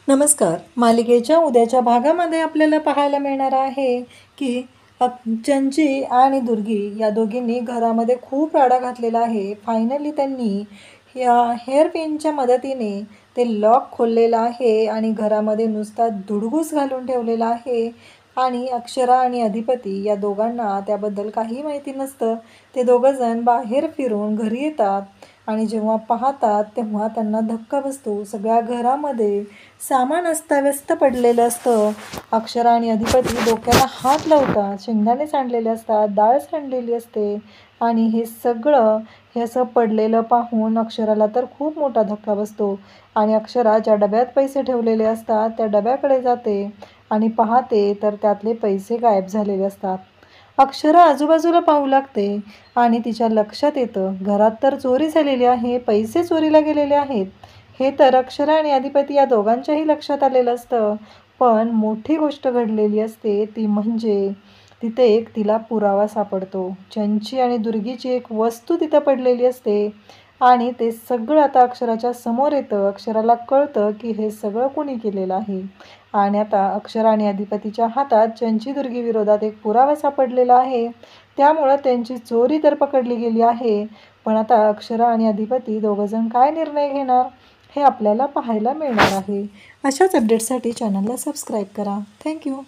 नमस्कार. मालिकेच्या उद्याच्या भागामध्ये आपल्याला पाहायला मिळणार आहे की चंची आणि दुर्गी या दोघींनी घरामध्ये खूप राडा घातलेला आहे. फायनली त्यांनी या हेअर पिनच्या मदतीने ते लॉक खोललेलं आहे आणि घरामध्ये नुसता धुडगूस घालून ठेवलेला आहे. आणि अक्षरा आणि अधिपती या दोघांना त्याबद्दल काही माहिती नसतं. ते दोघंजण बाहेर फिरून घरी येतात आणि जेव्हा पाहतात तेव्हा त्यांना धक्का बसतो. सगळ्या घरामध्ये सामान अस्ताव्यस्त पडलेलं असतं. अक्षरा आणि अधिपती डोक्याला हात लावतात. शेंगदाणे सांडलेले असतात, डाळ सांडलेली असते आणि हे असं पडलेलं पाहून अक्षराला तर खूप मोठा धक्का बसतो. आणि अक्षरा ज्या डब्यात पैसे ठेवलेले असतात त्या डब्याकडे जाते आणि पाहते तर त्यातले पैसे गायब झालेले असतात. अक्षरा आजूबाजूला पाहू लागते आणि तिच्या लक्षात येतं घरात तर चोरी झालेली आहे, पैसे चोरीला गेलेले आहेत. हे तर अक्षरा आणि अधिपती या दोघांच्याही लक्षात आलेलं असतं. पण मोठी गोष्ट घडलेली असते ती म्हणजे तिथे एक तिला पुरावा सापडतो. चंची आणि दुर्गीची एक वस्तू तिथं पडलेली असते आणि ते सगळं आता अक्षराच्या समोर येतं. अक्षराला कळतं की हे सगळं कोणी केलेलं आहे आणि आता अक्षरा आणि अधिपतीच्या हातात चंची दुर्गी विरोधात एक पुरावा सापडलेला आहे. त्यामुळं त्यांची चोरी तर पकडली गेली आहे. पण आता अक्षरा आणि अधिपती दोघंजण काय निर्णय घेणार हे आपल्याला पाहायला मिळणार आहे. अशाच अपडेट्ससाठी चॅनलला सबस्क्राईब करा. थँक्यू.